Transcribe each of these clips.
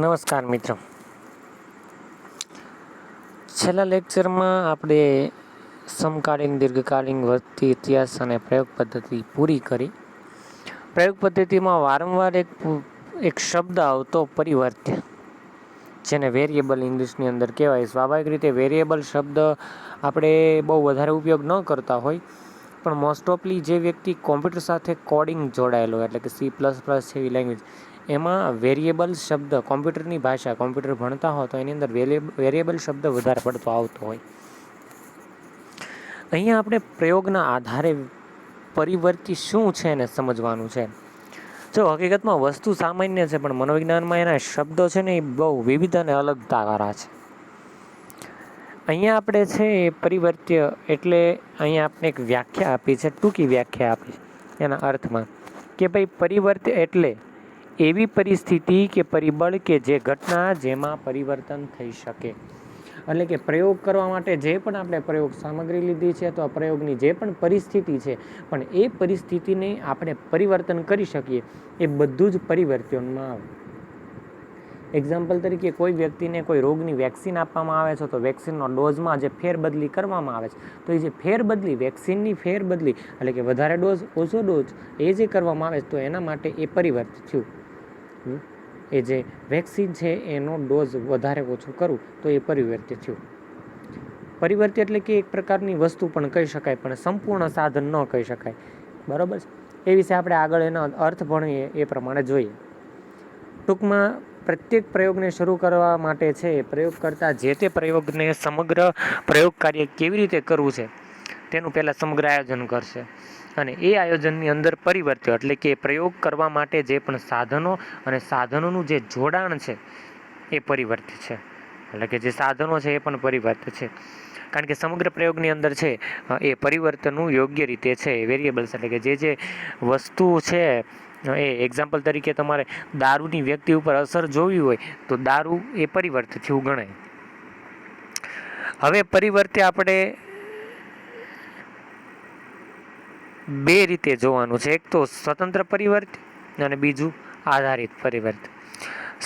નમસ્કાર મિત્રો. છેલ્લા લેક્ચરમાં આપણે સમકાલીન, દીર્ઘકાલીન, વધતી ઇતિહાસ અને પ્રયોગ પદ્ધતિ પૂરી કરી. પ્રયોગ પદ્ધતિમાં વારંવાર એક શબ્દ આવતો, પરિવર્ત્ય, જેને વેરિયેબલ ઇંગ્લિશની અંદર કહેવાય. સ્વાભાવિક રીતે વેરિયેબલ શબ્દ આપણે બહુ વધારે ઉપયોગ ન કરતા હોય, પણ મોસ્ટ ઓફલી જે વ્યક્તિ કોમ્પ્યુટર સાથે કોડિંગ જોડાયેલો, એટલે કે C++ જેવી લેંગ્વેજ, એમાં વેરિયેબલ શબ્દ, કોમ્પ્યુટરની ભાષા, કોમ્પ્યુટર ભણતા હોય તો એની અંદર વેરિયેબલ શબ્દ વધારે પડતો આવતો હોય. અહીંયા આપણે પ્રયોગના આધારે પરિવર્તી શું છે એને સમજવાનું છે. જો હકીકતમાં વસ્તુ સામાન્ય છે, પણ મનોવિજ્ઞાનમાં એના શબ્દો છે ને એ બહુ વિવિધ અને અલગતાવાળા છે. અહીંયા આપણે છે એ પરિવર્ત્ય એટલે અહીંયા આપણે એક વ્યાખ્યા આપી છે, ટૂંકી વ્યાખ્યા આપી છે એના અર્થમાં, કે ભાઈ પરિવર્ત્ય એટલે એવી પરિસ્થિતિ કે પરિબળ કે જે ઘટના જેમાં પરિવર્તન થઈ શકે. એટલે કે પ્રયોગ કરવા માટે જે પણ આપણે પ્રયોગ સામગ્રી લીધી છે, તો આ પ્રયોગની જે પણ પરિસ્થિતિ છે, પણ એ પરિસ્થિતિને આપણે પરિવર્તન કરી શકીએ, એ બધું જ પરિવર્તનમાં આવે. એક્ઝામ્પલ તરીકે કોઈ વ્યક્તિને કોઈ રોગની વેક્સિન આપવામાં આવે છે, તો વેક્સિનનો ડોઝમાં જે ફેરબદલી કરવામાં આવે છે, તો એ જે ફેરબદલી, વેક્સિનની ફેરબદલી, એટલે કે વધારે ડોઝ, ઓછો ડોઝ, એ જે કરવામાં આવે છે, તો એના માટે એ પરિવર્તન થયું. એ જે વેક્સિન છે એનો ડોઝ વધારે ઓછો કરવું, તો એ પરિવર્ત્ય થયું. પરિવર્ત્ય એટલે કે એક પ્રકારની વસ્તુ પણ કહી શકાય, પણ સંપૂર્ણ સાધન ન કહી શકાય. બરાબર છે? એ વિશે આપણે આગળ એનો અર્થ ભણીએ એ પ્રમાણે જોઈએ. ટૂંકમાં પ્રત્યેક પ્રયોગને શરૂ કરવા માટે છે, પ્રયોગ કરતા જે તે પ્રયોગને સમગ્ર પ્રયોગ કાર્ય કેવી રીતે કરવું છે તેનું પહેલાં સમગ્ર આયોજન કરશે. અને એ આયોજનની અંદર પરિવર્ત્ય એટલે કે પ્રયોગ કરવા માટે જે પણ સાધનો અને સાધનોનું જે જોડાણ છે એ પરિવર્ત્ય છે. એટલે કે જે સાધનો છે એ પણ પરિવર્ત્ય છે. કારણ કે સમગ્ર પ્રયોગની અંદર છે એ પરિવર્તનનું યોગ્ય રીતે છે, વેરિયેબલ્સ, એટલે કે જે વસ્તુ છે એ એક્ઝામ્પલ તરીકે તમારે દારૂની વ્યક્તિ ઉપર અસર જોવી હોય તો દારૂ એ પરિવર્ત્ય થયું ગણાય. હવે પરિવર્ત્ય આપણે બે રીતે જોવાનું છે. એક તો સ્વતંત્ર પરિવર્ત્ય અને બીજું આધારિત પરિવર્ત્ય.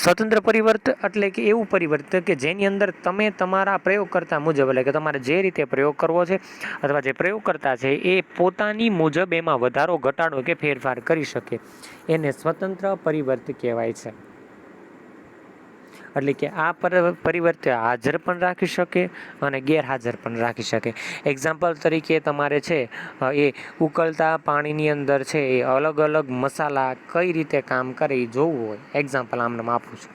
સ્વતંત્ર પરિવર્તન એટલે કે એવું પરિવર્તન કે જેની અંદર તમે તમારા પ્રયોગકર્તા મુજબ, એટલે કે તમારે જે રીતે પ્રયોગ કરવો છે અથવા જે પ્રયોગકર્તા છે એ પોતાની મુજબ એમાં વધારો, ઘટાડો કે ફેરફાર કરી શકે, એને સ્વતંત્ર પરિવર્તન કહેવાય છે. એટલે કે આ પરિવર્તન હાજર પણ રાખી શકે અને ગેરહાજર પણ રાખી શકે. એક્ઝામ્પલ તરીકે તમારે છે એ ઉકળતા પાણીની અંદર છે એ અલગ અલગ મસાલા કઈ રીતે કામ કરે એ જોવું હોય, એક્ઝામ્પલ આમને આપું છું,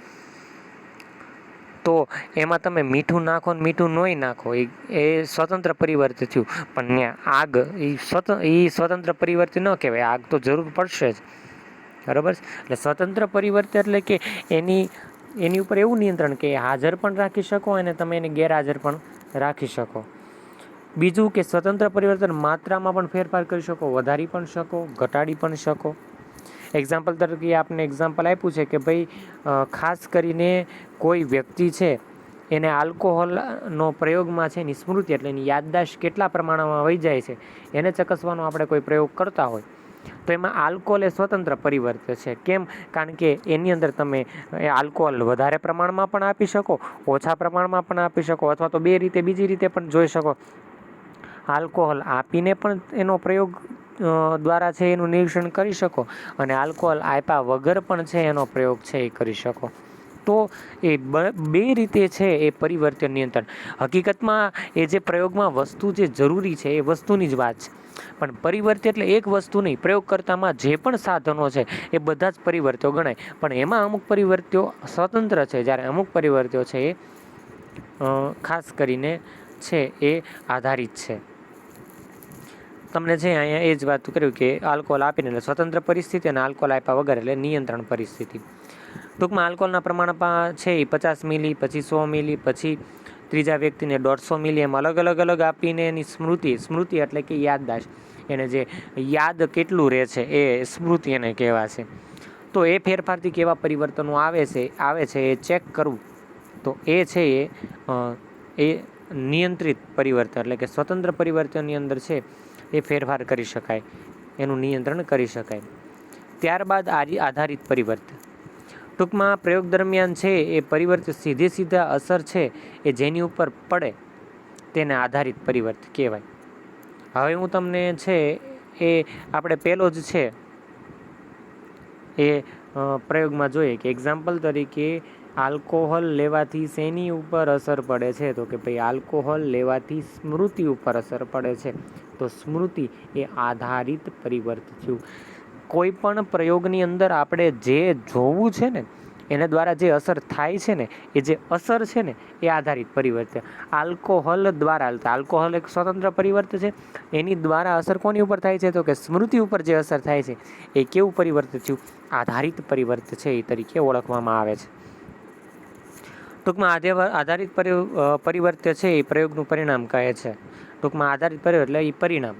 તો એમાં તમે મીઠું નાખો ને મીઠું નોય નાખો, એ સ્વતંત્ર પરિવર્તન થયું. પણ ત્યાં આગ એ સ્વતંત્ર પરિવર્તન ન કહેવાય, આગ તો જરૂર પડશે જ. બરાબર? એટલે સ્વતંત્ર પરિવર્તન એટલે કે એની ઉપર એવું નિયંત્રણ કે હાજર પણ રાખી શકો અને તમે એને ગેરહાજર પણ રાખી શકો. બીજું કે સ્વતંત્ર પરિવર્તન માત્રામાં પણ ફેરફાર કરી શકો, વધારી પણ શકો, ઘટાડી પણ શકો. એક્ઝામ્પલ તરીકે આપને એક્ઝામ્પલ આપ્યું છે કે ભાઈ ખાસ કરીને કોઈ વ્યક્તિ છે એને આલ્કોહોલનો પ્રયોગમાં છે એની સ્મૃતિ, એટલે એની યાદદાસ્ત કેટલા પ્રમાણમાં વહી જાય છે એને ચકાસવાનો આપણે કોઈ પ્રયોગ કરતા હોય, તો એમાં આલ્કોહોલ એ સ્વતંત્ર પરિવર્તન છે. કેમ? કારણ કે એની અંદર તમે આલ્કોહોલ વધારે પ્રમાણમાં પણ આપી શકો, ઓછા પ્રમાણમાં પણ આપી શકો, અથવા તો બીજી રીતે પણ જોઈ શકો. આલ્કોહોલ આપીને પણ એનો પ્રયોગ દ્વારા છે એનું નિરીક્ષણ કરી શકો, અને આલ્કોહોલ આપ્યા વગર પણ છે એનો પ્રયોગ છે એ કરી શકો. તો એ બે રીતે છે એ પરિવર્તન નિયંત્રણ. હકીકતમાં એ જે પ્રયોગમાં વસ્તુ જે જરૂરી છે એ વસ્તુની જ વાત છે, પણ પરિવર્તન એટલે એક વસ્તુ નહીં, પ્રયોગકર્તામાં જે પણ સાધનો છે એ બધા જ પરિવર્ત્યો ગણાય. પણ એમાં અમુક પરિવર્ત્યો સ્વતંત્ર છે, જ્યારે અમુક પરિવર્ત્યો છે એ ખાસ કરીને છે એ આધારિત છે. તમને છે અહીંયા એ જ વાત કર્યું કે આલ્કોહોલ આપીને એટલે સ્વતંત્ર પરિસ્થિતિ અને આલ્કોહોલ આપ્યા વગર એટલે નિયંત્રણ પરિસ્થિતિ. ટૂંકમાં આલ્કોહોલના પ્રમાણ છે એ 50 મિલી, પછી 100 મિલી, પછી ત્રીજા વ્યક્તિને 150 મિલી, એમ અલગ અલગ આપીને એની સ્મૃતિ એટલે કે યાદદાસ્ત, એને જે યાદ કેટલું રહે છે એ સ્મૃતિ એને કહેવાશે. તો એ ફેરફારથી કેવા પરિવર્તનો આવે છે એ ચેક કરવું, તો એ છે એ નિયંત્રિત પરિવર્તન, એટલે કે સ્વતંત્ર પરિવર્તનની અંદર છે એ ફેરફાર કરી શકાય, એનું નિયંત્રણ કરી શકાય. ત્યારબાદ આધારિત પરિવર્તન. ટૂંકમાં પ્રયોગ દરમિયાન છે એ પરિવર્ત સીધા અસર છે એ જેની ઉપર પડે તેને આધારિત પરિવર્ત કહેવાય. હવે હું તમને છે એ આપણે પહેલો જ છે એ પ્રયોગમાં જોઈએ કે એક્ઝામ્પલ તરીકે આલ્કોહોલ લેવાથી શેની ઉપર અસર પડે છે, તો કે ભાઈ આલ્કોહોલ લેવાથી સ્મૃતિ ઉપર અસર પડે છે. તો સ્મૃતિ એ આધારિત પરિવર્ત થયું. કોઈ પણ પ્રયોગની અંદર આપણે જે જોવું છે ને એના દ્વારા જે અસર થાય છે ને એ જે અસર છે ને એ આધારિત પરિવર્ત. આલ્કોહોલ દ્વારા, આલ્કોહોલ એક સ્વતંત્ર પરિવર્ત છે, એની દ્વારા અસર કોની ઉપર થાય છે, તો કે સ્મૃતિ ઉપર જે અસર થાય છે એ કેવું પરિવર્ત થયું, આધારિત પરિવર્ત છે એ તરીકે ઓળખવામાં આવે છે. ટૂંકમાં આધારિત પરિવર્ત છે એ પ્રયોગનું પરિણામ કહે છે. ટૂંકમાં આધારિત પરિવર્ત એટલે એ પરિણામ.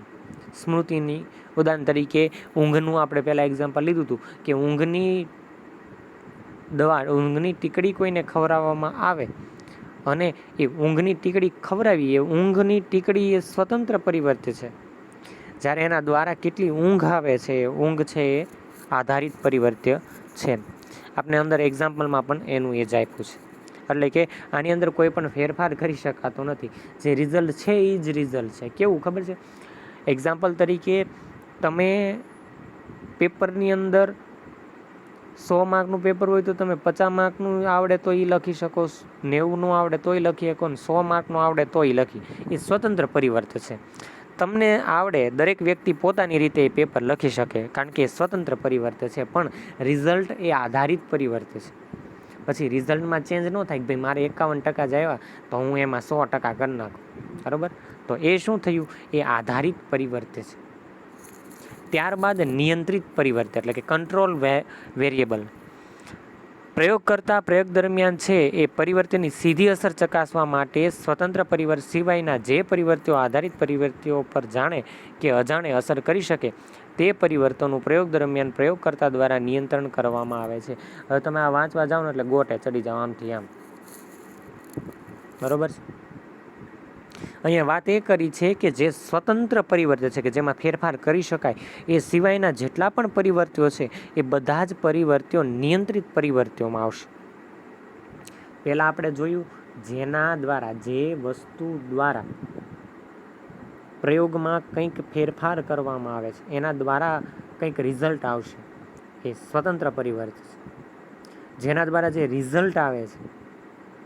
સ્મૃતિની ઉદાહરણ તરીકે ઊંઘનું આપણે પહેલાં એક્ઝામ્પલ લીધું હતું કે ઊંઘની ટીકડી કોઈને ખવડાવવામાં આવે અને એ ઊંઘની ટીકડી ખવડાવી, એ ઊંઘની ટીકડી એ સ્વતંત્ર પરિવર્ત છે. જ્યારે એના દ્વારા કેટલી ઊંઘ આવે છે, એ ઊંઘ છે એ આધારિત પરિવર્ત્ય છે. આપણે અંદર એક્ઝામ્પલમાં પણ એનું એ જ આપ્યું છે. એટલે કે આની અંદર કોઈ પણ ફેરફાર કરી શકાતો નથી. જે રિઝલ્ટ છે એ જ રિઝલ્ટ છે. કેવું ખબર છે, એક્ઝામ્પલ તરીકે તમે પેપરની અંદર 100 માર્કનું પેપર હોય તો તમે 50 માર્કનું આવડે તો એ લખી શકો, 90નું આવડે તોય લખી શકો, 100 માર્કનું આવડે તોય લખી. એ સ્વતંત્ર પરિવર્ત છે. તમને આવડે, દરેક વ્યક્તિ પોતાની રીતે એ પેપર લખી શકે કારણ કે એ સ્વતંત્ર પરિવર્ત છે. પણ રિઝલ્ટ એ આધારિત પરિવર્ત છે. પછી રિઝલ્ટમાં ચેન્જ ન થાય કે ભાઈ મારે 51% જ આવ્યા તો હું એમાં 100% કરી નાખું, બરાબર. તો એ શું થયું, એ આધારિત પરિવર્ત છે. ત્યારબાદ નિયંત્રિત પરિવર્ત એટલે કે કંટ્રોલ વેરિયેબલ. પ્રયોગ દરમિયાન છે એ પરિવર્તનની સીધી અસર ચકાસવા માટે સ્વતંત્ર પરિવર્ત સિવાયના જે પરિવર્તિઓ આધારિત પરિવર્તિઓ પર જાણે કે અજાણે અસર કરી શકે તે પરિવર્તનનું પ્રયોગ દરમિયાન પ્રયોગકર્તા દ્વારા નિયંત્રણ કરવામાં આવે છે. હવે તમે આ વાંચવા જાઓ ને એટલે ગોટે ચડી જાઓ આમથી આમ, બરોબર છે. અહીંયા વાત એ કરી છે કે જે સ્વતંત્ર પરિવર્ત છે કે જેમાં ફેરફાર કરી શકાય એ સિવાયના જેટલા પણ પરિવર્તિઓ છે એ બધા જ પરિવર્તિઓ નિયંત્રિત પરિવર્તિઓમાં આવશે. પહેલાં આપણે જોયું જેના દ્વારા, જે વસ્તુ દ્વારા પ્રયોગમાં કંઈક ફેરફાર કરવામાં આવે છે એના દ્વારા કંઈક રિઝલ્ટ આવશે, એ સ્વતંત્ર પરિવર્ત છે. જેના દ્વારા જે રિઝલ્ટ આવે છે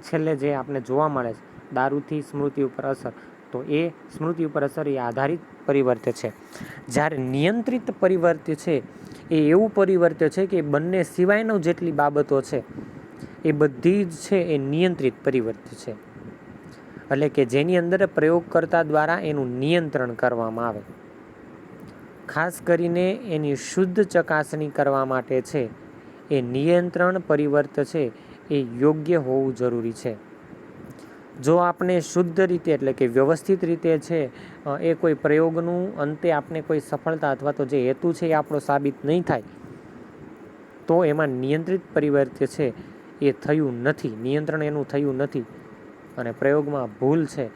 છેલ્લે જે આપણે જોવા મળે છે, દારૂથી સ્મૃતિ ઉપર અસર, તો એ સ્મૃતિ ઉપર અસર એ આધારિત પરિવર્ત છે. જ્યારે નિયંત્રિત પરિવર્ત છે એ એવું પરિવર્ત છે કે બંને સિવાયનો જેટલી બાબતો છે એ બધી જ છે એ નિયંત્રિત પરિવર્ત છે. એટલે કે જેની અંદર પ્રયોગકર્તા દ્વારા એનું નિયંત્રણ કરવામાં આવે. ખાસ કરીને એની શુદ્ધ ચકાસણી કરવા માટે છે એ નિયંત્રણ પરિવર્ત છે એ યોગ્ય હોવું જરૂરી છે. જો આપણે શુદ્ધ રીતે એટલે કે વ્યવસ્થિત રીતે છે એ કોઈ પ્રયોગનું અંતે આપણે કોઈ સફળતા અથવા તો જે હેતુ છે એ આપણો સાબિત નહીં થાય તો એમાં નિયંત્રિત પરિવર્ત છે એ થયું નથી, નિયંત્રણ એનું થયું નથી અને પ્રયોગમાં ભૂલ છે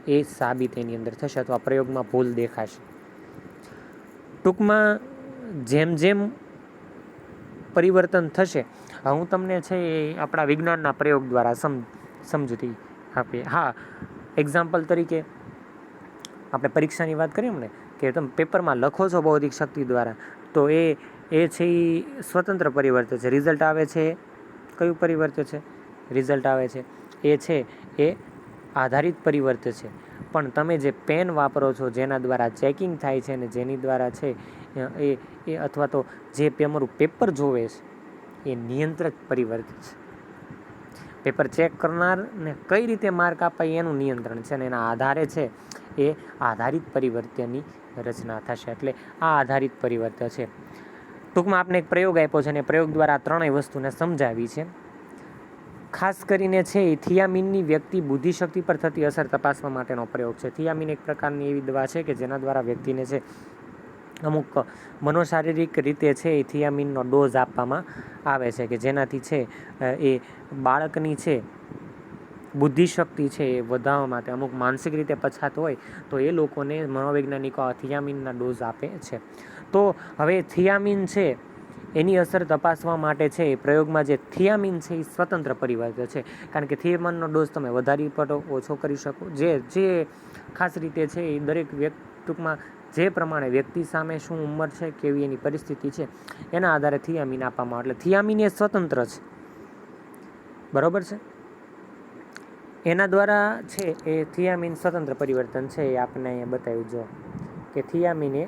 એ સાબિત એની અંદર થશે અથવા પ્રયોગમાં ભૂલ દેખાશે. ટૂંકમાં જેમ જેમ પરિવર્તન થશે, હું તમને છે એ આપણા વિજ્ઞાનના પ્રયોગ દ્વારા સમજૂતી આપીએ. હા, એક્ઝામ્પલ તરીકે આપણે પરીક્ષાની વાત કરીએ ને કે તમે પેપરમાં લખો છો બૌદ્ધિક શક્તિ દ્વારા, તો એ છે એ સ્વતંત્ર પરિવર્ત છે. રિઝલ્ટ આવે છે કયું પરિવર્ત છે, રિઝલ્ટ આવે છે એ છે એ આધારિત પરિવર્ત છે. પણ તમે જે પેન વાપરો છો જેના દ્વારા ચેકિંગ થાય છે ને જેની દ્વારા છે એ અથવા તો જે તમારું પેપર જોવે છે એ નિયંત્રક પરિવર્ત છે. પેપર ચેક કરનાર ને કઈ રીતે માર્ક અપાય એનું નિયંત્રણ છે ને એના આધારે છે એ આધારિત પરિવર્તનની રચના થશે. એટલે આ આધારિત પરિવર્ત છે. ટૂંકમાં આપણે એક પ્રયોગ આપ્યો છે અને પ્રયોગ દ્વારા આ ત્રણેય વસ્તુને સમજાવી છે. ખાસ કરીને છે એ થિયામીનની વ્યક્તિ બુદ્ધિશક્તિ પર થતી અસર તપાસવા માટેનો પ્રયોગ છે. થિયામીન એક પ્રકારની એવી દવા છે કે જેના દ્વારા વ્યક્તિને છે અમુક મનોશારીરિક રીતે છે એ થિયામીનનો ડોઝ આપવામાં આવે છે કે જેનાથી છે એ બાળકની છે બુદ્ધિશક્તિ છે એ વધારવા માટે, અમુક માનસિક રીતે પછાત હોય તો એ લોકોને મનોવૈજ્ઞાનિકો થિયામીનના ડોઝ આપે છે. તો હવે થિયામીન છે એની અસર તપાસવા માટે છે એ પ્રયોગમાં જે થિયામીન છે એ સ્વતંત્ર પરિવર્તક છે, કારણ કે થિયામીનનો ડોઝ તમે વધારી પડો ઓછો કરી શકો. જે ખાસ રીતે છે એ દરેક ટૂંકમાં જે પ્રમાણે વ્યક્તિ સામે શું ઉંમર છે, કેવી એની પરિસ્થિતિ છે, એના આધારે થિયામીન આપવામાં આવે. એટલે થિયામીન એ સ્વતંત્ર છે, બરાબર છે. એના દ્વારા છે એ થિયામીન સ્વતંત્ર પરિવર્તન છે એ આપણને અહીંયા બતાવ્યું જો કે થિયામીન એ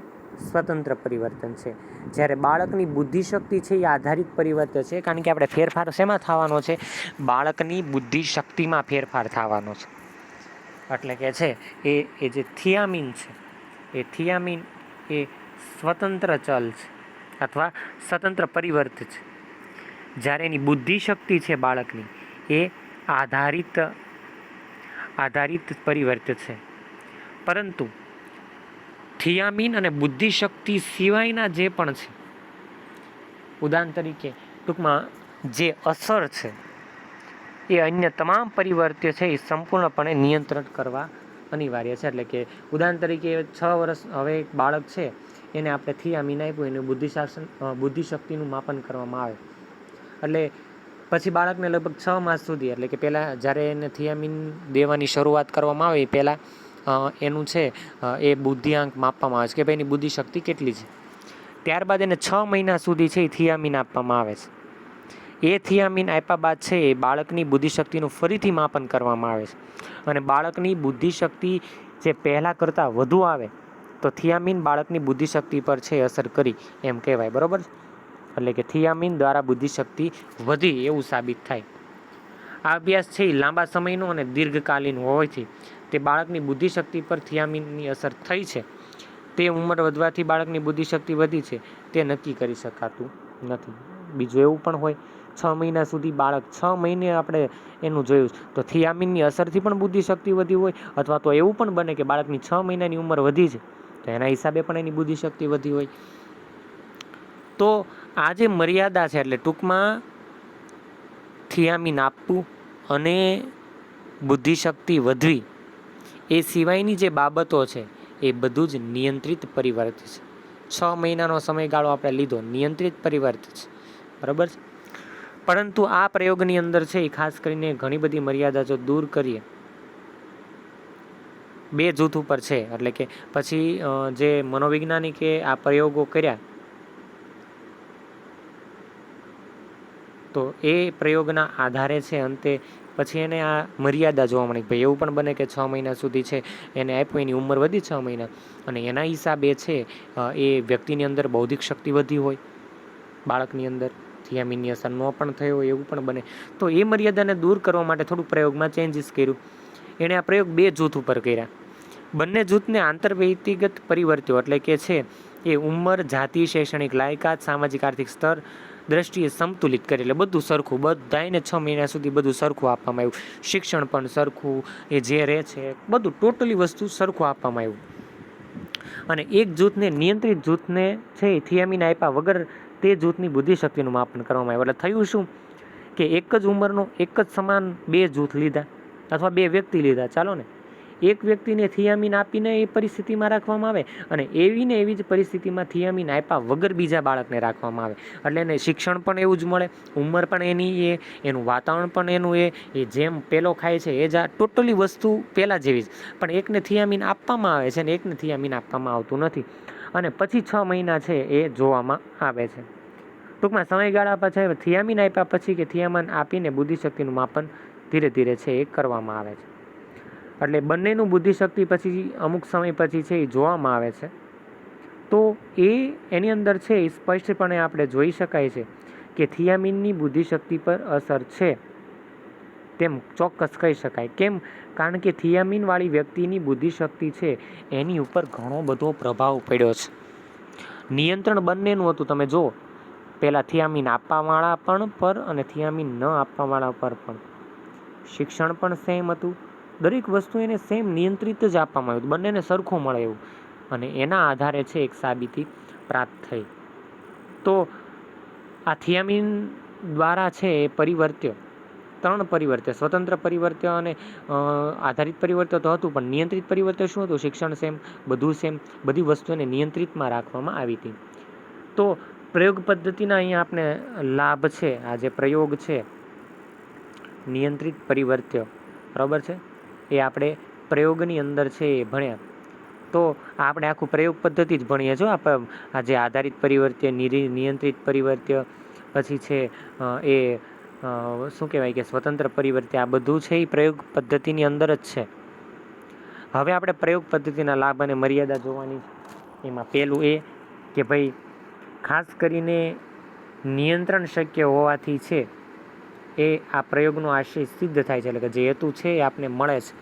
સ્વતંત્ર પરિવર્તન છે. જ્યારે બાળકની બુદ્ધિશક્તિ છે એ આધારિત પરિવર્તન છે, કારણ કે આપણે ફેરફાર શેમાં થવાનો છે? બાળકની બુદ્ધિશક્તિમાં ફેરફાર થવાનો છે. એટલે કે છે એ જે થિયામીન છે એ થિયામીન એ સ્વતંત્ર ચલ છે અથવા સ્વતંત્ર પરિવર્ત છે. જ્યારે એની બુદ્ધિશક્તિ છે બાળકની એ આધારિત પરિવર્ત છે. પરંતુ થિયામીન અને બુદ્ધિશક્તિ સિવાયના જે પણ છે, ઉદાહરણ તરીકે ટૂંકમાં જે અસર છે એ અન્ય તમામ પરિવર્ત્ય છે એ સંપૂર્ણપણે નિયંત્રણ કરવા અનિવાર્ય છે. એટલે કે ઉદાહરણ તરીકે 6 વર્ષ હવે એક બાળક છે એને આપણે થિયામીન આપ્યું, એનું બુદ્ધિશક્તિનું માપન કરવામાં આવે. એટલે પછી બાળકને લગભગ 6 માસ સુધી, એટલે કે પહેલાં જ્યારે એને થિયામીન દેવાની શરૂઆત કરવામાં આવે એ પહેલાં એનું છે એ બુદ્ધિઆંક માપવામાં આવે છે કે ભાઈ એની બુદ્ધિશક્તિ કેટલી છે. ત્યારબાદ એને 6 મહિના સુધી છે એ થિયામીન આપવામાં આવે છે. એ થિયામીન આપ્યા બાદ છે એ બાળકની બુદ્ધિશક્તિનું ફરીથી માપન કરવામાં આવે છે. અને બાળકની બુદ્ધિશક્તિ જે પહેલાં કરતાં વધુ આવે તો થિયામીન બાળકની બુદ્ધિશક્તિ પર છે અસર કરી એમ કહેવાય, બરાબર. એટલે કે થિયામીન દ્વારા બુદ્ધિશક્તિ વધી એવું સાબિત થાય. આ અભ્યાસ છે એ લાંબા સમયનો અને દીર્ઘકાલીન હોવાથી તે બાળકની બુદ્ધિશક્તિ પર થિયામીનની અસર થઈ છે તે ઉંમર વધવાથી બાળકની બુદ્ધિશક્તિ વધી છે તે નક્કી કરી શકાતું નથી. બીજું એવું પણ હોય 6 મહિના સુધી બાળક 6 મહિને આપણે એનું જોયું તો થિયામીનની અસરથી પણ બુદ્ધિશક્તિ વધી હોય, અથવા તો એવું પણ બને કે બાળકની 6 મહિનાની ઉંમર વધી છે તો એના હિસાબે પણ એની બુદ્ધિશક્તિ વધી હોય. તો આ જે મર્યાદા છે, એટલે ટૂંકમાં થિયામીન આપવું અને બુદ્ધિશક્તિ વધવી એ સિવાયની જે બાબતો છે એ બધું જ નિયંત્રિત પરિવર્ત છે. 6 મહિનાનો સમયગાળો આપણે લીધો, નિયંત્રિત પરિવર્ત છે, બરાબર છે. પરંતુ આ પ્રયોગની અંદર છે એ ખાસ કરીને ઘણી બધી મર્યાદા જો દૂર કરીએ 2 જૂથ ઉપર છે, એટલે કે પછી જે મનોવૈજ્ઞાનિકે આ પ્રયોગો કર્યા તો એ પ્રયોગના આધારે છે અંતે પછી એને આ મર્યાદા જોવા મળી. ભાઈ એવું પણ બને કે 6 મહિના સુધી છે એને આપ્યું, એની ઉંમર વધી 6 મહિના, અને એના હિસાબે છે એ વ્યક્તિની અંદર બૌદ્ધિક શક્તિ વધી હોય, બાળકની અંદર થિયામીનની અસર ન પણ થઈ હોય એવું પણ બને. તો એ મર્યાદાને દૂર કરવા માટે થોડુંક પ્રયોગમાં ચેન્જીસ કર્યું. એણે આ પ્રયોગ 2 જૂથ ઉપર કર્યા. બંને જૂથને આંતરવ્યક્તિગત પરિવર્ત્યો એટલે કે છે એ ઉંમર, જાતિ, શૈક્ષણિક લાયકાત, સામાજિક આર્થિક સ્તર દ્રષ્ટિએ સમતુલિત કરી. એટલે બધું સરખું, બધાને 6 મહિના સુધી બધું સરખું આપવામાં આવ્યું. શિક્ષણ પણ સરખું, એ જે રહે છે બધું ટોટલી વસ્તુ સરખું આપવામાં આવ્યું. અને એક જૂથને, નિયંત્રિત જૂથને છે થિયામીન આપ્યા વગર તે જૂથની બુદ્ધિશક્તિનું માપન કરવામાં આવ્યું. એટલે થયું શું કે એક જ ઉંમરનો એક જ સમાન 2 જૂથ લીધા અથવા 2 વ્યક્તિ લીધા, ચાલો ને. એક વ્યક્તિને થિયામીન આપીને એ પરિસ્થિતિમાં રાખવામાં આવે અને એવી જ પરિસ્થિતિમાં થિયામીન આપ્યા વગર બીજા બાળકને રાખવામાં આવે. એટલે એને શિક્ષણ પણ એવું જ મળે, ઉંમર પણ એની એનું વાતાવરણ પણ એનું એ જેમ પેલો ખાય છે એ જ આ ટોટલી વસ્તુ પહેલાં જેવી જ. પણ એકને થિયામીન આપવામાં આવે છે અને એકને થિયામીન આપવામાં આવતું નથી. અને પછી 6 મહિના છે એ જોવામાં આવે છે. ટૂંકમાં સમયગાળા પછી થિયામીન આપ્યા પછી કે થિયામીન આપીને બુદ્ધિશક્તિનું માપન ધીરે ધીરે છે એ કરવામાં આવે છે. એટલે બંનેનું બુદ્ધિશક્તિ પછી અમુક સમય પછી છે એ જોવામાં આવે છે. તો એની અંદર છે એ સ્પષ્ટપણે આપણે જોઈ શકાય છે કે થિયામીનની બુદ્ધિશક્તિ પર અસર છે તેમ ચોક્કસ કહી શકાય. કેમ? કારણ કે થિયામીનવાળી વ્યક્તિની બુદ્ધિશક્તિ છે એની ઉપર ઘણો બધો પ્રભાવ પડ્યો છે. નિયંત્રણ બંનેનું હતું. તમે જુઓ, પહેલાં થિયામીન આપવાવાળા પણ પર અને થિયામીન ન આપવાવાળા પર પણ શિક્ષણ પણ સેમ હતું. દરેક વસ્તુ એને સેમ નિયંત્રિત જ આપવામાં આવ્યું, બંનેને સરખું મળે એવું. અને એના આધારે છે એક સાબિતી પ્રાપ્ત થઈ. તો આ થિયામીન દ્વારા છે એ પરિવર્ત્ય 3 પરિવર્ત્ય, સ્વતંત્ર પરિવર્ત્ય અને આધારિત પરિવર્ત્ય તો હતું, પણ નિયંત્રિત પરિવર્ત્ય શું હતું? શિક્ષણ સેમ, બધું સેમ, બધી વસ્તુને નિયંત્રિતમાં રાખવામાં આવી હતી. તો પ્રયોગ પદ્ધતિના અહીંયા આપણે લાભ છે, આ જે પ્રયોગ છે નિયંત્રિત પરિવર્ત્ય, બરાબર છે, એ આપણે પ્રયોગની અંદર છે એ ભણ્યા. તો આપણે આખું પ્રયોગ પદ્ધતિ જ ભણીએ છો. આપણે આ જે આધારિત પરિવર્ત્ય, નિયંત્રિત પરિવર્ત્ય, પછી છે એ શું કહેવાય કે સ્વતંત્ર પરિવર્ત્ય, આ બધું છે એ પ્રયોગ પદ્ધતિની અંદર જ છે. હવે આપણે પ્રયોગ પદ્ધતિના લાભ અને મર્યાદા જોવાની. એમાં પહેલું એ કે ભાઈ ખાસ કરીને નિયંત્રણ શક્ય હોવાથી છે એ આ પ્રયોગનો આશય સિદ્ધ થાય છે, એટલે કે જે હેતુ છે એ આપને મળે છે.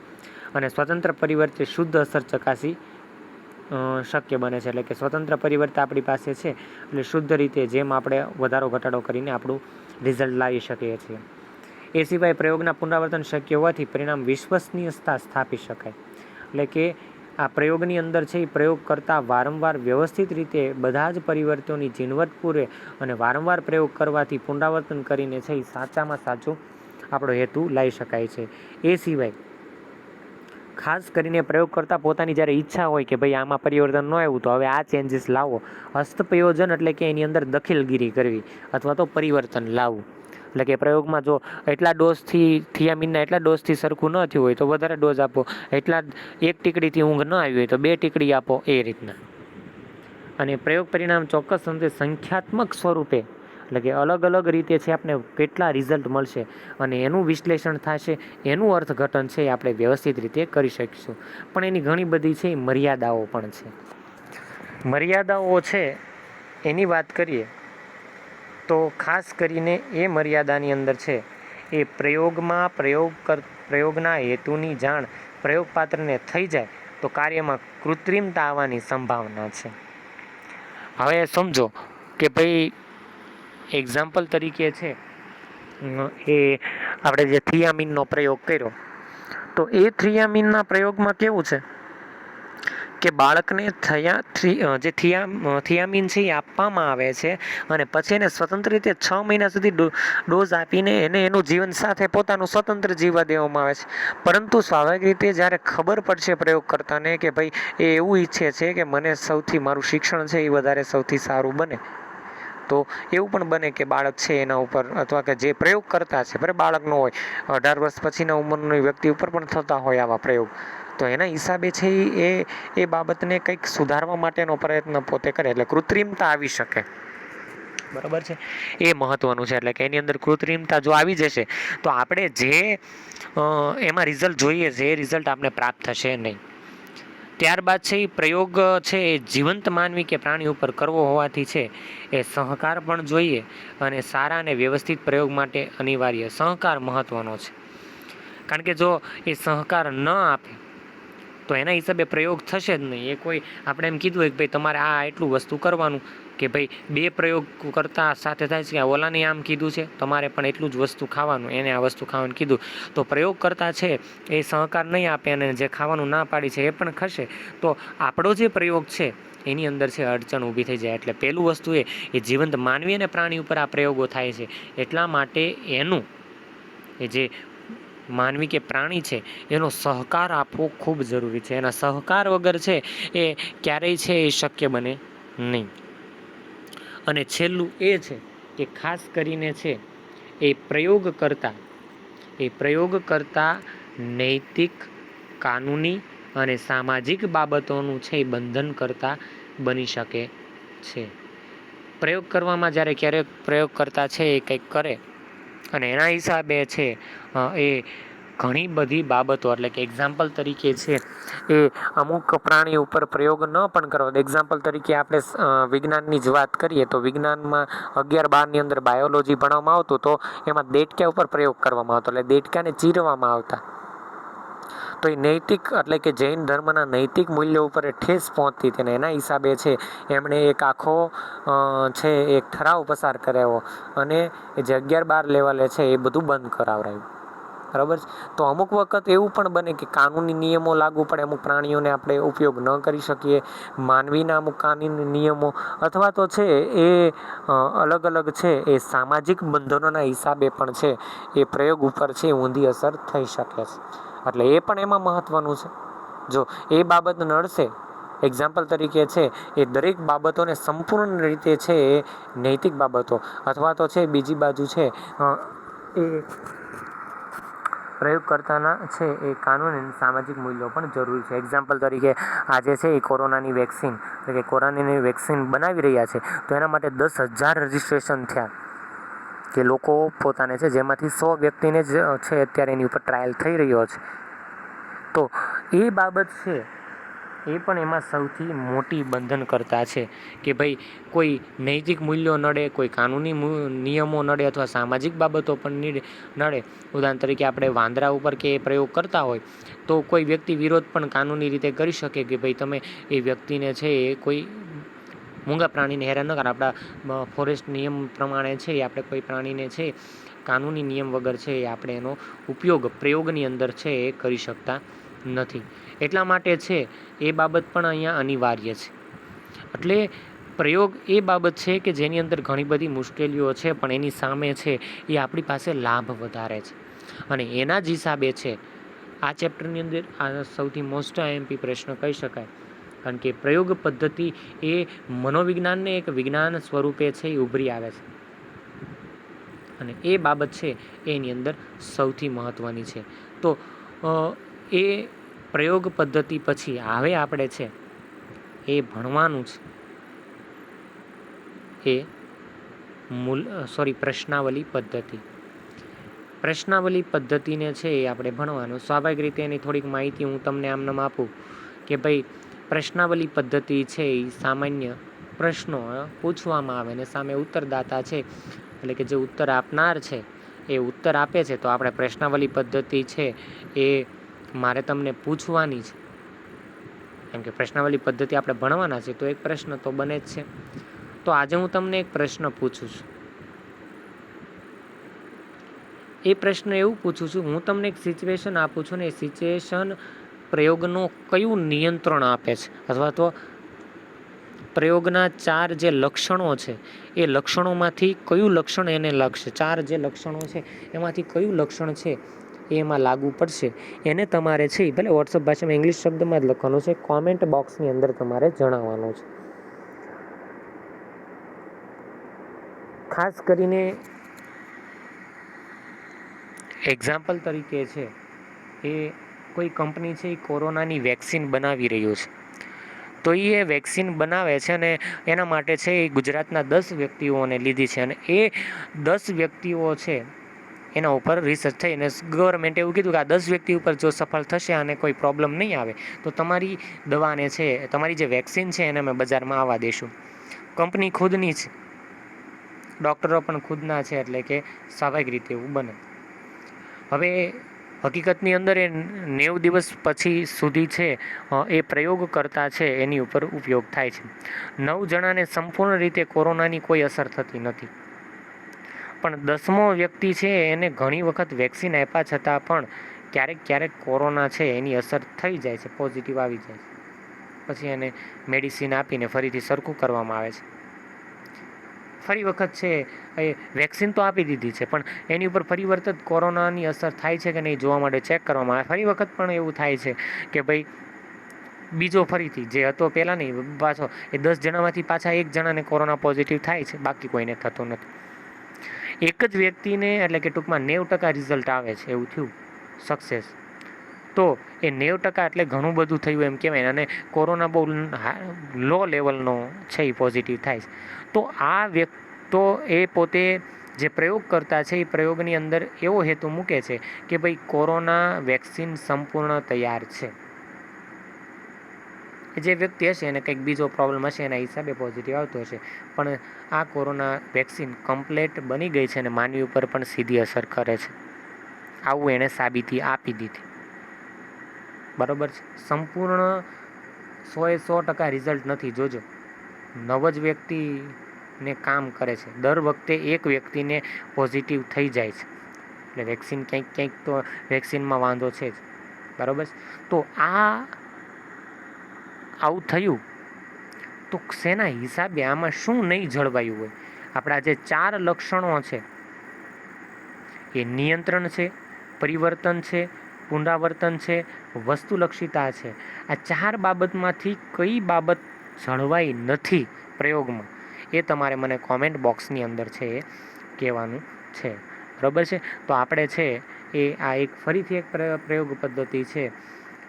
અને સ્વતંત્ર પરિવર્તે શુદ્ધ અસર ચકાસી શક્ય બને છે, એટલે કે સ્વતંત્ર પરિવર્તે આપણી પાસે છે એટલે શુદ્ધ રીતે જેમ આપણે વધારો ઘટાડો કરીને આપણું રિઝલ્ટ લાવી શકીએ છીએ. એ સિવાય પ્રયોગના પુનરાવર્તન શક્ય હોવાથી પરિણામ વિશ્વસનીયતા સ્થાપી શકાય. એટલે કે આ પ્રયોગની અંદર છે એ પ્રયોગ કરતાં વારંવાર વ્યવસ્થિત રીતે બધા જ પરિવર્તનોની ઝીણવટપૂર્વક અને વારંવાર પ્રયોગ કરવાથી પુનરાવર્તન કરીને છે એ સાચામાં સાચું આપણો હેતુ લાવી શકાય છે. એ સિવાય ખાસ કરીને પ્રયોગ કરતાં પોતાની જ્યારે ઈચ્છા હોય કે ભાઈ આમાં પરિવર્તન ન આવ્યું તો હવે આ ચેન્જીસ લાવો, હસ્તપ્રયોજન એટલે કે એની અંદર દખલગીરી કરવી અથવા તો પરિવર્તન લાવવું. એટલે કે પ્રયોગમાં જો એટલા ડોઝથી થિયામીનના એટલા ડોઝથી સરખું ન થયું હોય તો વધારે ડોઝ આપો, એટલા એક ટીકડીથી ઊંઘ ન આવી હોય તો 2 ટીકડી આપો, એ રીતના. અને પ્રયોગ પરિણામ ચોક્કસ સંખ્યાત્મક સ્વરૂપે, એટલે કે અલગ અલગ રીતે છે આપણે કેટલા રિઝલ્ટ મળશે અને એનું વિશ્લેષણ થશે, એનું અર્થઘટન છે એ આપણે વ્યવસ્થિત રીતે કરી શકીશું. પણ એની ઘણી બધી છે મર્યાદાઓ પણ છે. મર્યાદાઓ છે એની વાત કરીએ તો ખાસ કરીને એ મર્યાદાની અંદર છે એ પ્રયોગના હેતુની જાણ પ્રયોગપાત્રને થઈ જાય તો કાર્યમાં કૃત્રિમતા આવવાની સંભાવના છે. હવે સમજો કે ભાઈ એક્ઝામ્પલ તરીકે છે એ આપણે જે થિયામીનનો પ્રયોગ કર્યો, તો એ થિયામીનના પ્રયોગમાં કેવું છે કે બાળકને જે થિયામીન છે એ આપવામાં આવે છે અને પછી એને સ્વતંત્ર રીતે 6 મહિના સુધી ડોઝ આપીને એને એનું જીવન સાથે પોતાનું સ્વતંત્ર જીવવા દેવામાં આવે છે. પરંતુ સ્વાભાવિક રીતે જ્યારે ખબર પડશે પ્રયોગકર્તાને કે ભાઈ એ એવું ઈચ્છે છે કે મને મારું શિક્ષણ છે એ વધારે સૌથી સારું બને, તો એવું પણ બને કે બાળક છે એના ઉપર અથવા કે જે પ્રયોગ કરતા છે, બરાબર બાળક ન હોય, 18 વર્ષ પછીના ઉંમરની વ્યક્તિ ઉપર પણ થતા હોય આવા પ્રયોગ, તો એના હિસાબે છે એ બાબતને કંઈક સુધારવા માટેનો પ્રયત્ન પોતે કરે એટલે કૃત્રિમતા આવી શકે. બરાબર છે, એ મહત્વનું છે. એટલે કે એની અંદર કૃત્રિમતા જો આવી જશે તો આપણે જે એમાં રિઝલ્ટ જોઈએ છે એ રિઝલ્ટ આપણે પ્રાપ્ત થશે નહીં. ત્યારબાદ છે એ પ્રયોગ છે એ જીવંત માનવી કે પ્રાણી ઉપર કરવો હોવાથી છે એ સહકાર પણ જોઈએ અને સારા અને વ્યવસ્થિત પ્રયોગ માટે અનિવાર્ય સહકાર મહત્વનો છે. કારણ કે જો એ સહકાર ન આપે તો એના હિસાબે પ્રયોગ થશે જ નહીં. એ કોઈ આપણે એમ કીધું હોય કે ભાઈ તમારે આ એટલું વસ્તુ કરવાનું, કે ભાઈ 2 પ્રયોગ કરતાં સાથે થાય છે કે ઓલાને આમ કીધું છે તમારે પણ એટલું જ વસ્તુ ખાવાનું, એને આ વસ્તુ ખાવાનું કીધું, તો પ્રયોગ કરતા છે એ સહકાર નહીં આપે અને જે ખાવાનું ના પાડી છે એ પણ ખસે, તો આપણો જે પ્રયોગ છે એની અંદર છે અડચણ ઊભી થઈ જાય. એટલે પહેલું વસ્તુ એ જીવંત માનવી અને પ્રાણી ઉપર આ પ્રયોગો થાય છે, એટલા માટે એનું એ જે માનવી કે પ્રાણી છે એનો સહકાર આપવો ખૂબ જરૂરી છે. એના સહકાર વગર છે એ ક્યારેય છે એ શક્ય બને નહીં. અને છેલ્લું એ છે કે ખાસ કરીને છે એ પ્રયોગ કરતા નૈતિક, કાનૂની અને સામાજિક બાબતોનું છે એ બંધન કરતા બની શકે છે. પ્રયોગ કરવામાં જ્યારે ક્યારેક પ્રયોગ કરતા છે એ કંઈક કરે અને એના હિસાબે છે એ ઘણી બધી બાબતો, એટલે કે એક્ઝામ્પલ તરીકે છે એ અમુક પ્રાણી ઉપર પ્રયોગ ન પણ કરો. એક્ઝામ્પલ તરીકે આપણે વિજ્ઞાનની જ વાત કરીએ તો વિજ્ઞાનમાં 11-12ની અંદર બાયોલોજી ભણવામાં આવતું, તો એમાં દેડકા ઉપર પ્રયોગ કરવામાં આવતો, એટલે દેડકાને ચીરવામાં આવતા. તો એ નૈતિક, એટલે કે જૈન ધર્મના નૈતિક મૂલ્યો ઉપર ઠેસ પહોંચતી હતી અને એના હિસાબે છે એમણે એક આખો છે એક ઠરાવ પસાર કરાવ્યો અને જે 11-12 લેવલે છે એ બધું બંધ કરાવરાયું. બરાબર છે. તો અમુક વખત એવું પણ બને કે કાનૂની નિયમો લાગુ પડે, અમુક પ્રાણીઓને આપણે ઉપયોગ ન કરી શકીએ, માનવીના અમુક કાનૂની નિયમો અથવા તો છે એ અલગ અલગ છે એ સામાજિક બંધનોના હિસાબે પણ છે એ પ્રયોગ ઉપર છે ઊંધી અસર થઈ શકે છે. એટલે એ પણ એમાં મહત્વનું છે. જો એ બાબત નડશે એક્ઝામ્પલ તરીકે છે એ દરેક બાબતોને સંપૂર્ણ રીતે છે એ નૈતિક બાબતો અથવા તો છે બીજી બાજુ છે એ પ્રયોગકર્તાના છે એ કાનૂની અને સામાજિક મૂલ્યો પણ જરૂરી છે. એક્ઝામ્પલ તરીકે આજે છે એ કોરોનાની વેક્સિન એટલે કે કોરોનાની વેક્સિન બનાવી રહ્યા છે તો એના માટે 10,000 રજિસ્ટ્રેશન થયા કે લોકો પોતાને છે, જેમાંથી 100 વ્યક્તિને જ છે અત્યારે એની ઉપર ટ્રાયલ થઈ રહ્યો છે. તો એ બાબત છે એ પણ એમાં સૌથી મોટી બંધનકર્તા છે કે ભાઈ કોઈ નૈતિક મૂલ્યો નડે, કોઈ કાનૂની નિયમો નડે અથવા સામાજિક બાબતો પણ નડે. ઉદાહરણ તરીકે આપણે વાંદરા ઉપર કે પ્રયોગ કરતા હોય તો કોઈ વ્યક્તિ વિરોધ પણ કાનૂની રીતે કરી શકે કે ભાઈ તમે એ વ્યક્તિને છે એ કોઈ મૂંગા પ્રાણીને હેરાન ન કરે. આપણા ફોરેસ્ટ નિયમ પ્રમાણે છે એ આપણે કોઈ પ્રાણીને છે કાનૂની નિયમ વગર છે એ આપણે એનો ઉપયોગ પ્રયોગની અંદર છે એ કરી શકતા નથી. એટલા માટે છે એ બાબત પણ અહીંયા અનિવાર્ય છે. એટલે પ્રયોગ એ બાબત છે કે જેની અંદર ઘણી બધી મુશ્કેલીઓ છે પણ એની સામે છે એ આપણી પાસે લાભ વધારે છે અને એના જ હિસાબે છે આ ચેપ્ટરની અંદર આ સૌથી મોસ્ટ આઈએમપી પ્રશ્ન કહી શકાય. કારણ કે પ્રયોગ પદ્ધતિ એ મનોવિજ્ઞાનને એક વિજ્ઞાન સ્વરૂપે છે એ ઉભરી આવે છે અને એ બાબત છે એની અંદર સૌથી મહત્ત્વની છે. તો એ પ્રયોગ પદ્ધતિ પછી હવે આપણે છે એ ભણવાનું છે એ પ્રશ્નાવલી પદ્ધતિ. પ્રશ્નાવલી પદ્ધતિને છે એ આપણે ભણવાનું. સ્વાભાવિક રીતે એની થોડીક માહિતી હું તમને આમનામ આપું કે ભાઈ પ્રશ્નાવલી પદ્ધતિ છે એ સામાન્ય પ્રશ્નો પૂછવામાં આવે અને સામે ઉત્તરદાતા છે એટલે કે જે ઉત્તર આપનાર છે એ ઉત્તર આપે છે. તો આપણે પ્રશ્નાવલી પદ્ધતિ છે એ મારે તમને પૂછવાની છે. કેમ કે પ્રશ્નાવલી પદ્ધતિ આપણે ભણવાના છે તો એક પ્રશ્ન તો બને જ છે. તો આજે હું તમને એક પ્રશ્ન પૂછું છું. એ પ્રશ્ન એવું પૂછું છું, હું તમને એક સિચ્યુએશન આપું છું ને એ સિચ્યુએશન પ્રયોગનું કયું નિયંત્રણ આપે છે અથવા તો પ્રયોગના 4 જે લક્ષણો છે એ લક્ષણોમાંથી કયું લક્ષણ એને લગશે. 4 જે લક્ષણો છે એમાંથી કયું લક્ષણ છે એ એમાં લાગુ પડશે એને તમારે છે ભલે વોટ્સઅપ ભાષામાં ઇંગ્લિશ શબ્દમાં જ લખવાનું છે. કોમેન્ટ બોક્સની અંદર તમારે જણાવવાનું છે. ખાસ કરીને એક્ઝામ્પલ તરીકે છે એ કોઈ કંપની છે એ કોરોનાની વેક્સિન બનાવી રહ્યું છે. તો એ વેક્સિન બનાવે છે અને એના માટે છે એ ગુજરાતના 10 વ્યક્તિઓને લીધી છે અને એ 10 વ્યક્તિઓ છે એના ઉપર રિસર્ચ થઈ અને ગવર્મેન્ટે એવું કીધું કે આ 10 વ્યક્તિ ઉપર જો સફળ થશે અને કોઈ પ્રોબ્લેમ નહીં આવે તો તમારી દવાને છે, તમારી જે વેક્સિન છે એને અમે બજારમાં આવવા દઈશું. કંપની ખુદની છે, ડૉક્ટરો પણ ખુદના છે એટલે કે સ્વાભાવિક રીતે એવું બને. હવે હકીકતની અંદર એ 90 દિવસ પછી સુધી છે એ પ્રયોગ કરતા છે એની ઉપર ઉપયોગ થાય છે. 9 જણાને સંપૂર્ણ રીતે કોરોનાની કોઈ અસર થતી નથી પણ 10મો વ્યક્તિ છે એને ઘણી વખત વેક્સિન આપ્યા છતાં પણ ક્યારેક કોરોના છે એની અસર થઈ જાય છે, પોઝિટિવ આવી જાય છે. પછી એને મેડિસિન આપીને ફરીથી સરખું કરવામાં આવે છે. ફરી વખત છે એ વેક્સિન તો આપી દીધી છે પણ એની ઉપર ફરી વખત કોરોનાની અસર થાય છે કે નહીં જોવા માટે ચેક કરવામાં આવે. ફરી વખત પણ એવું થાય છે કે ભાઈ બીજો ફરીથી જે હતો પહેલાં નહીં પાછો એ 10 જણામાંથી પાછા 1 જણાને કોરોના પોઝિટિવ થાય છે, બાકી કોઈને થતો નથી. એક જ વ્યક્તિને એટલે કે ટૂંકમાં 90% રિઝલ્ટ આવે છે એવું થયું સક્સેસ. તો એ 90% એટલે ઘણું બધું થયું એમ કહેવાય અને કોરોના બહુ લો લેવલનો છે એ પોઝિટિવ થાય છે. તો એ પોતે જે પ્રયોગ કરતા છે એ પ્રયોગની અંદર એવો હેતુ મૂકે છે કે ભાઈ કોરોના વેક્સિન સંપૂર્ણ તૈયાર છે. જે વ્યક્તિ હશે એને કંઈક બીજો પ્રોબ્લેમ હશે એના હિસાબે પોઝિટિવ આવતો હશે પણ આ કોરોના વેક્સિન કમ્પ્લેટ બની ગઈ છે અને માનવી ઉપર પણ સીધી અસર કરે છે. આવું એણે સાબિતી આપી દીધી. બરાબર છે. સંપૂર્ણ 100% રિઝલ્ટ નથી. જોજો 9 જ વ્યક્તિને કામ કરે છે. દર વખતે એક વ્યક્તિને પોઝિટિવ થઈ જાય છે એટલે વેક્સિન ક્યાંક તો વેક્સિનમાં વાંધો છે જ. બરાબર છે. તો આવું થયું તો શેના હિસાબે આમાં શું નહીં જળવાયું હોય. આપણા જે 4 લક્ષણો છે એ નિયંત્રણ છે, પરિવર્તન છે પુનરાવર્તન છે, વસ્તુલક્ષિતા છે. આ 4 બાબતમાંથી કઈ બાબત જળવાઈ નથી પ્રયોગમાં, એ તમારે મને કોમેન્ટ બોક્સની અંદર છે એ કહેવાનું છે. બરાબર છે. તો આપણે છે એ આ એક ફરીથી એક પ્રયોગ પદ્ધતિ છે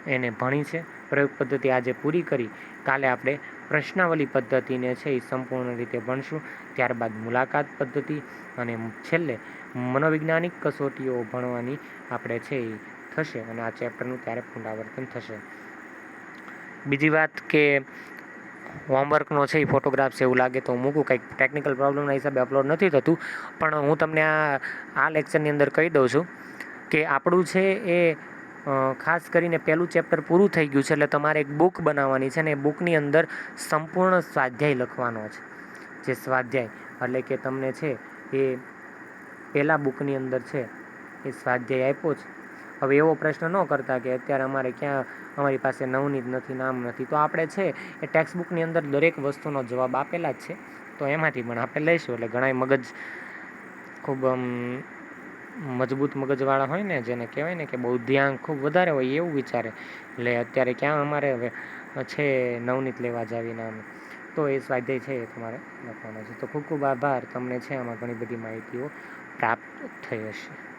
એને ભણી છે. પ્રયોગ પદ્ધતિ આજે પૂરી કરી. કાલે આપણે પ્રશ્નાવલી પદ્ધતિને છે એ સંપૂર્ણ રીતે ભણશું. ત્યારબાદ મુલાકાત પદ્ધતિ અને છેલ્લે મનોવૈજ્ઞાનિક કસોટીઓ ભણવાની આપણે છે એ થશે અને આ ચેપ્ટરનું ત્યારે પુનરાવર્તન થશે. બીજી વાત કે હોમવર્કનો છે એ ફોટોગ્રાફ્સ એવું લાગે તો મૂકું, કંઈક ટેકનિકલ પ્રોબ્લેમના હિસાબે અપલોડ નથી થતું, પણ હું તમને આ લેક્ચરની અંદર કહી દઉં છું કે આપણું છે એ ખાસ કરીને પહેલું ચેપ્ટર પૂરું થઈ ગયું છે. એટલે તમારે એક બુક બનાવવાની છે ને એ બુકની અંદર સંપૂર્ણ સ્વાધ્યાય લખવાનો છે. જે સ્વાધ્યાય એટલે કે તમને છે એ પહેલા બુકની અંદર છે એ સ્વાધ્યાય આપ્યો છે. હવે એવો પ્રશ્ન ન કરતા કે અત્યારે અમારી પાસે નવનીત નથી, નામ નથી, તો આપણે છે એ ટેક્સ્ટ બુકની અંદર દરેક વસ્તુનો જવાબ આપેલા જ છે. તો એમાંથી પણ આપણે લઈશું. એટલે ઘણાય મગજ ખૂબ મજબૂત મગજવાળા હોય ને, જેને કહેવાય ને કે બૌદ્ધિઆંક ખૂબ વધારે હોય, એવું વિચારે એટલે અત્યારે ક્યાં અમારે હવે છે નવનીત લેવા જાવી નામ, તો એ સ્વાધ્યાય છે એ તમારે લખવાનો છે. તો ખૂબ ખૂબ આભાર. તમને છે આમાં ઘણી બધી માહિતીઓ પ્રાપ્ત થઈ હશે.